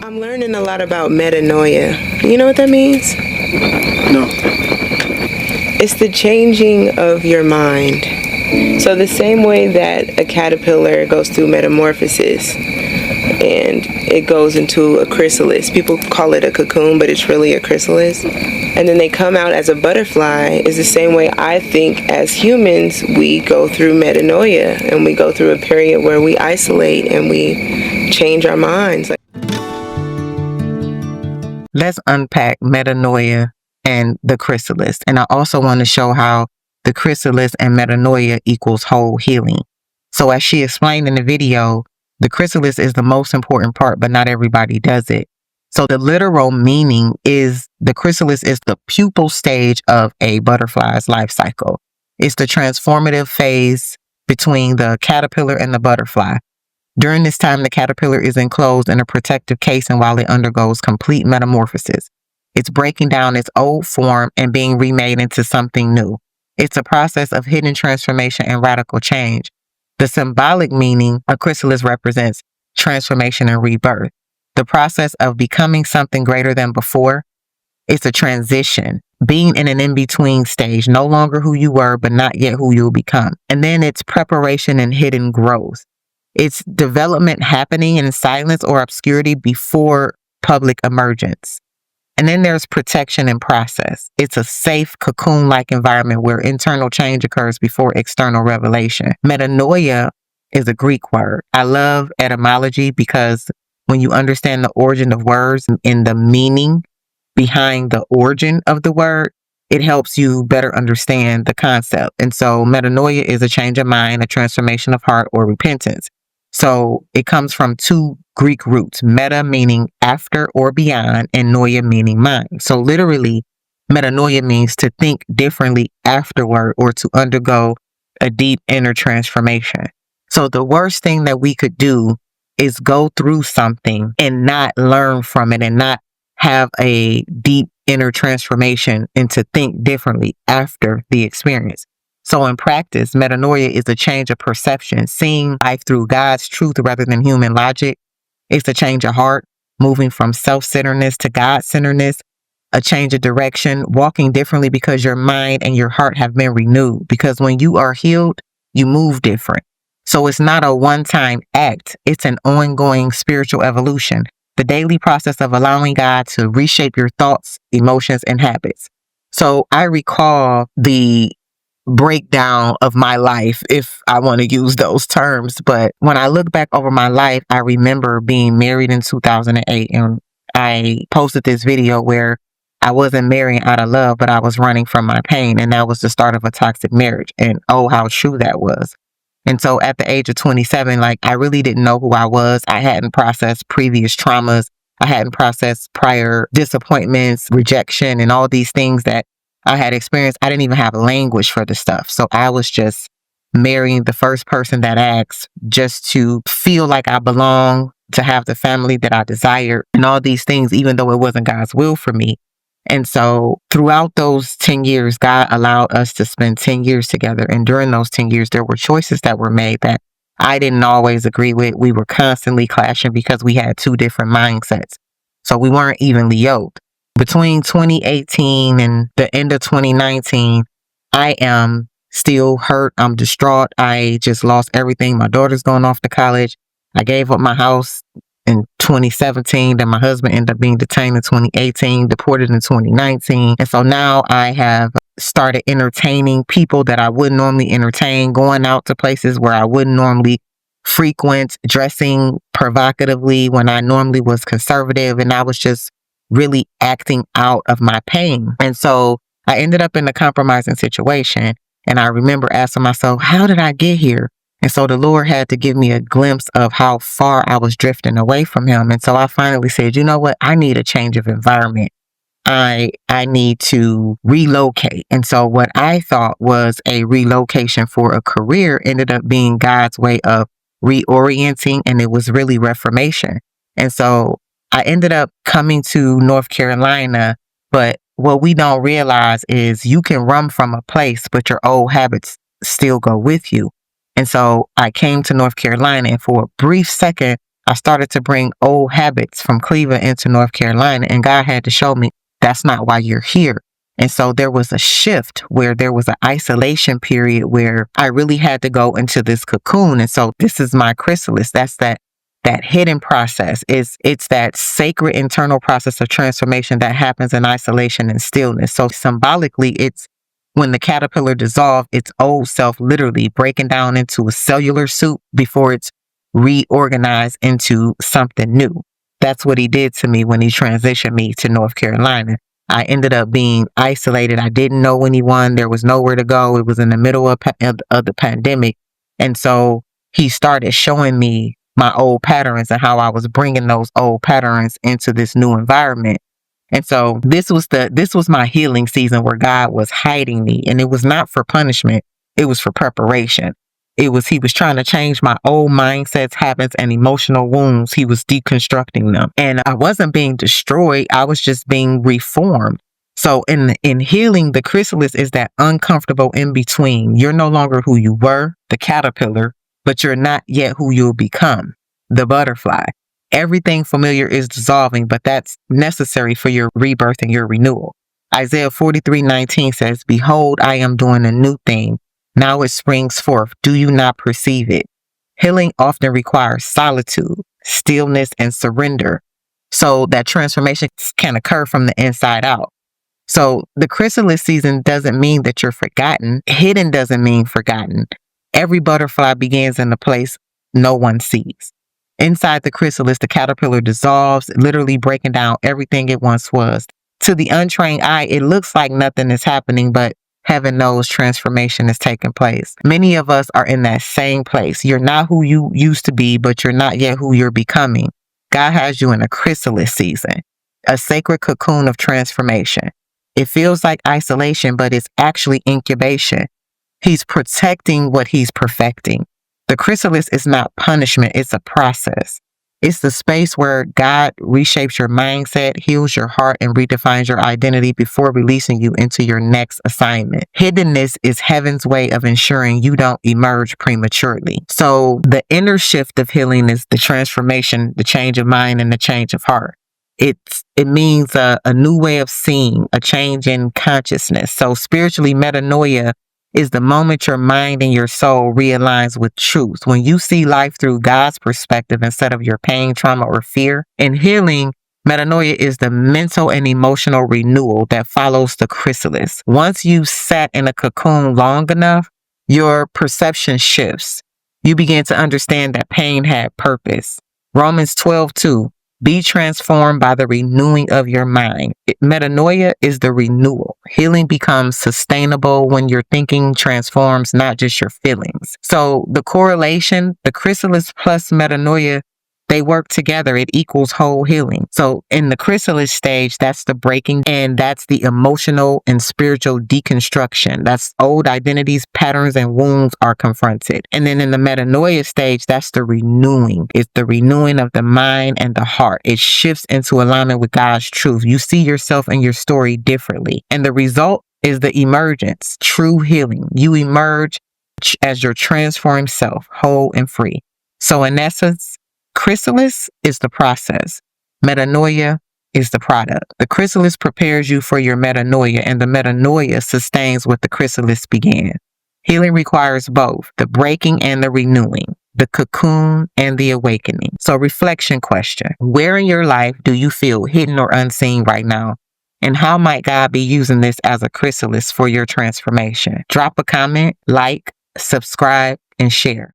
I'm learning a lot about metanoia. You know what that means? No. It's the changing of your mind. So the same way that a caterpillar goes through metamorphosis and it goes into a chrysalis. People call it a cocoon, but it's really a chrysalis. And then they come out as a butterfly is the same way I think as humans we go through metanoia and we go through a period where we isolate and we change our minds. Let's unpack metanoia and the chrysalis. And I also want to show how the chrysalis and metanoia equals whole healing. So as she explained in the video, the chrysalis is the most important part, but not everybody does it. So the literal meaning is the chrysalis is the pupal stage of a butterfly's life cycle. It's the transformative phase between the caterpillar and the butterfly. During this time, the caterpillar is enclosed in a protective casing while it undergoes complete metamorphosis. It's breaking down its old form and being remade into something new. It's a process of hidden transformation and radical change. The symbolic meaning of chrysalis represents transformation and rebirth. The process of becoming something greater than before. It's a transition, being in an in-between stage, no longer who you were, but not yet who you'll become. And then it's preparation and hidden growth. It's development happening in silence or obscurity before public emergence. And then there's protection and process. It's a safe cocoon-like environment where internal change occurs before external revelation. Metanoia is a Greek word. I love etymology because when you understand the origin of words and the meaning behind the origin of the word, it helps you better understand the concept. And so metanoia is a change of mind, a transformation of heart, or repentance. So it comes from two Greek roots, meta meaning after or beyond, and noia meaning mind. So literally, metanoia means to think differently afterward or to undergo a deep inner transformation. So the worst thing that we could do is go through something and not learn from it and not have a deep inner transformation and to think differently after the experience. So in practice, metanoia is a change of perception, seeing life through God's truth rather than human logic. It's a change of heart, moving from self-centeredness to God-centeredness, a change of direction, walking differently because your mind and your heart have been renewed. Because when you are healed, you move different. So it's not a one-time act. It's an ongoing spiritual evolution, the daily process of allowing God to reshape your thoughts, emotions, and habits. So I recall the breakdown of my life, if I want to use those terms. But when I look back over my life, I remember being married in 2008, and I posted this video where I wasn't marrying out of love, but I was running from my pain, and that was the start of a toxic marriage. And oh, how true that was. And so at the age of 27, I really didn't know who I was. I hadn't processed previous traumas. I hadn't processed prior disappointments, rejection, and all these things that I had experienced. I didn't even have language for the stuff. So I was just marrying the first person that asked just to feel like I belong, to have the family that I desired, and all these things, even though it wasn't God's will for me. And so throughout those 10 years, God allowed us to spend 10 years together. And during those 10 years, there were choices that were made that I didn't always agree with. We were constantly clashing because we had two different mindsets. So we weren't evenly yoked. Between 2018 and the end of 2019, I am still hurt. I'm distraught. I just lost everything. My daughter's going off to college. I gave up my house in 2017. Then my husband ended up being detained in 2018, deported in 2019. And so now I have started entertaining people that I wouldn't normally entertain, going out to places where I wouldn't normally frequent, dressing provocatively when I normally was conservative. And I was just really acting out of my pain. And so I ended up in a compromising situation. And I remember asking myself, how did I get here? And so the Lord had to give me a glimpse of how far I was drifting away from him. And so I finally said, you know what? I need a change of environment. I need to relocate. And so what I thought was a relocation for a career ended up being God's way of reorienting, and it was really reformation. And so I ended up coming to North Carolina, but what we don't realize is you can run from a place, but your old habits still go with you. And so I came to North Carolina, and for a brief second, I started to bring old habits from Cleveland into North Carolina, and God had to show me that's not why you're here. And so there was a shift where there was an isolation period where I really had to go into this cocoon. And so this is my chrysalis. That's that hidden process. It's that sacred internal process of transformation that happens in isolation and stillness. So symbolically, it's when the caterpillar dissolved its old self, literally breaking down into a cellular soup before it's reorganized into something new. That's what he did to me when he transitioned me to North Carolina. I ended up being isolated. I didn't know anyone. There was nowhere to go. It was in the middle of the pandemic. And so he started showing me my old patterns and how I was bringing those old patterns into this new environment. And so this was my healing season where God was hiding me, and it was not for punishment. It was for preparation. He was trying to change my old mindsets, habits, and emotional wounds. He was deconstructing them. And I wasn't being destroyed. I was just being reformed. So in healing, the chrysalis is that uncomfortable in between. You're no longer who you were, the caterpillar, but you're not yet who you'll become, the butterfly. Everything familiar is dissolving, but that's necessary for your rebirth and your renewal. Isaiah 43:19 says, "Behold, I am doing a new thing. Now it springs forth. Do you not perceive it?" Healing often requires solitude, stillness, and surrender, so that transformation can occur from the inside out. So the chrysalis season doesn't mean that you're forgotten. Hidden doesn't mean forgotten. Every butterfly begins in a place no one sees. Inside the chrysalis, the caterpillar dissolves, literally breaking down everything it once was. To the untrained eye, it looks like nothing is happening, but heaven knows transformation is taking place. Many of us are in that same place. You're not who you used to be, but you're not yet who you're becoming. God has you in a chrysalis season, a sacred cocoon of transformation. It feels like isolation, but it's actually incubation. He's protecting what he's perfecting. The chrysalis is not punishment, it's a process. It's the space where God reshapes your mindset, heals your heart, and redefines your identity before releasing you into your next assignment. Hiddenness is heaven's way of ensuring you don't emerge prematurely. So the inner shift of healing is the transformation, the change of mind, and the change of heart. It means a new way of seeing, a change in consciousness. So spiritually, metanoia is the moment your mind and your soul realigns with truth. When you see life through God's perspective instead of your pain, trauma, or fear. In healing, metanoia is the mental and emotional renewal that follows the chrysalis. Once you sat in a cocoon long enough, your perception shifts. You begin to understand that pain had purpose. Romans 12:2. Be transformed by the renewing of your mind. Metanoia is the renewal. Healing becomes sustainable when your thinking transforms, not just your feelings. So the correlation, the chrysalis plus metanoia, they work together. It equals whole healing. So in the chrysalis stage, that's the breaking, and that's the emotional and spiritual deconstruction. That's old identities, patterns, and wounds are confronted. And then in the metanoia stage, that's the renewing. It's the renewing of the mind and the heart. It shifts into alignment with God's truth. You see yourself and your story differently. And the result is the emergence, true healing. You emerge as your transformed self, whole and free. So in essence, chrysalis is the process. Metanoia is the product. The chrysalis prepares you for your metanoia, and the metanoia sustains what the chrysalis began. Healing requires both the breaking and the renewing, the cocoon and the awakening. So reflection question. Where in your life do you feel hidden or unseen right now? And how might God be using this as a chrysalis for your transformation? Drop a comment, like, subscribe, and share.